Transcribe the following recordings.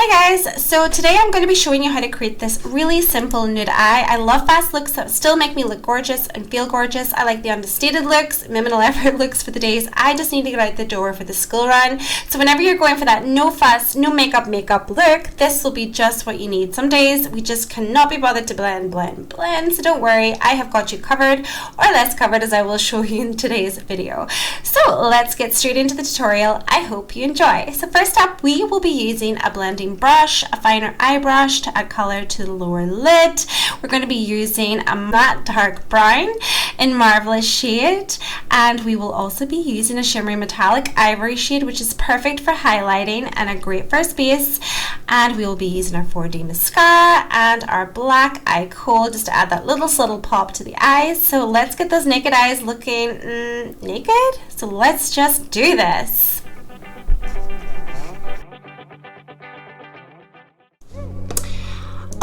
Hi guys, so today I'm going to be showing you how to create this really simple nude eye. I love fast looks that still make me look gorgeous and feel gorgeous. I like the understated looks, minimal effort looks for the days I just need to get out the door for the school run. So whenever you're going for that no fuss, no makeup look, this will be just what you need. Some days we just cannot be bothered to blend, so don't worry, I have got you covered, or less covered, as I will show you in today's video. So let's get straight into the tutorial. I hope you enjoy. So first up, we will be using a blending brush, a finer eye brush to add color to the lower lid. We're going to be using a matte dark brown in Marvelous shade, and we will also be using a shimmery metallic ivory shade, which is perfect for highlighting and a great first base. And we will be using our 4D mascara and our black eye kohl just to add that little subtle pop to the eyes. So let's get those naked eyes looking naked. So let's just do this.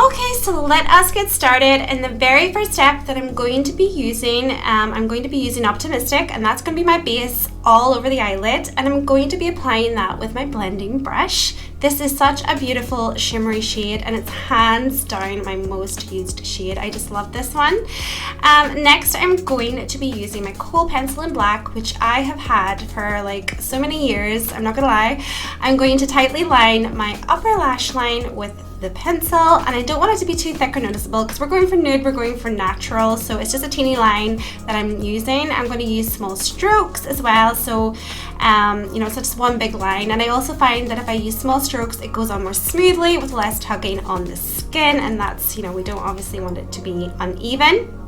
Okay, so let us get started. And the very first step that I'm going to be using Optimistic, and that's going to be my base all over the eyelid, and I'm going to be applying that with my blending brush. This is such a beautiful shimmery shade, and it's hands down my most used shade. I just love this one. Next, I'm going to be using my kohl pencil in black, which I have had for like so many years, I'm not gonna lie. I'm going to tightly line my upper lash line with the pencil, and I don't want it to be too thick or noticeable because we're going for nude, we're going for natural, so it's just a teeny line that I'm using. I'm going to use small strokes as well, so it's just one big line, and I also find that if I use small strokes it goes on more smoothly with less tugging on the skin, and that's, we don't obviously want it to be uneven.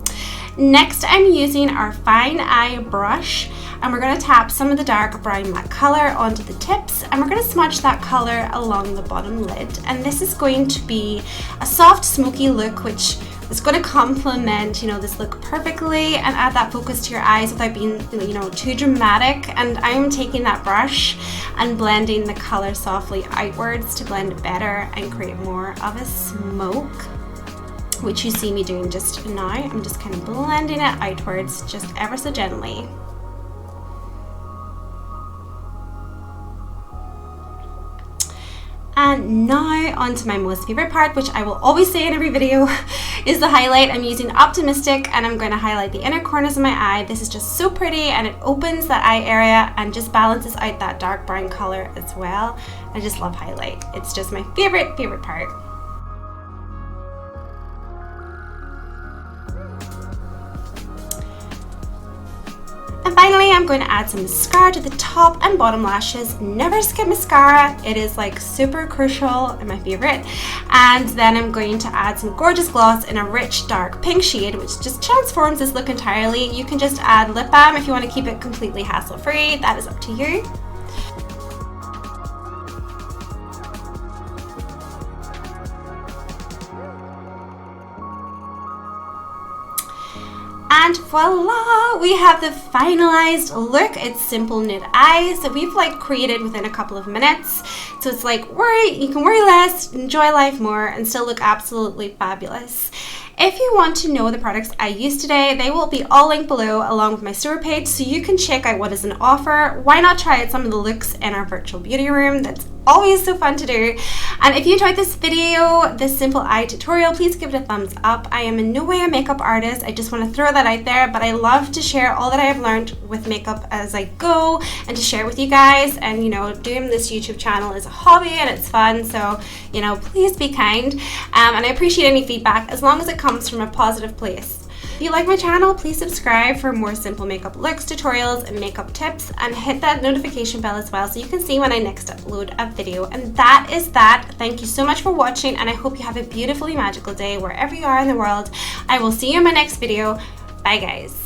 Next, I'm using our fine eye brush, and we're going to tap some of the dark brown matte color onto the tips, and we're going to smudge that color along the bottom lid. And this is going to be a soft smoky look, which is going to complement this look perfectly and add that focus to your eyes without being too dramatic. And I'm taking that brush and blending the color softly outwards to blend it better and create more of a smoke, which you see me doing just now. I'm just kind of blending it outwards just ever so gently. And now on to my most favorite part, which I will always say in every video, is the highlight. I'm using Optimistic, and I'm going to highlight the inner corners of my eye. This is just so pretty, and it opens that eye area and just balances out that dark brown color as well. I just love highlight. It's just my favorite part. And finally, I'm going to add some mascara to the top and bottom lashes. Never skip mascara. It is like super crucial and my favorite. And then I'm going to add some gorgeous gloss in a rich dark pink shade, which just transforms this look entirely. You can just add lip balm if you want to keep it completely hassle-free. That is up to you. And voila, we have the finalized look. It's simple nude eyes that we've created within a couple of minutes. So it's you can worry less, enjoy life more, and still look absolutely fabulous. If you want to know the products I used today, they will be all linked below along with my store page, so you can check out what is an offer. Why not try out some of the looks in our virtual beauty room? That's always so fun to do. And if you enjoyed this video, this simple eye tutorial, please give it a thumbs up. I am in no way a makeup artist. I just want to throw that out there, but I love to share all that I have learned with makeup as I go and to share it with you guys. And doing this YouTube channel is a hobby and it's fun, so please be kind. And I appreciate any feedback as long as it comes from a positive place. If you like my channel, please subscribe for more simple makeup looks, tutorials, and makeup tips, and hit that notification bell as well so you can see when I next upload a video. And that is that. Thank you so much for watching, and I hope you have a beautifully magical day wherever you are in the world. I will see you in my next video. Bye guys.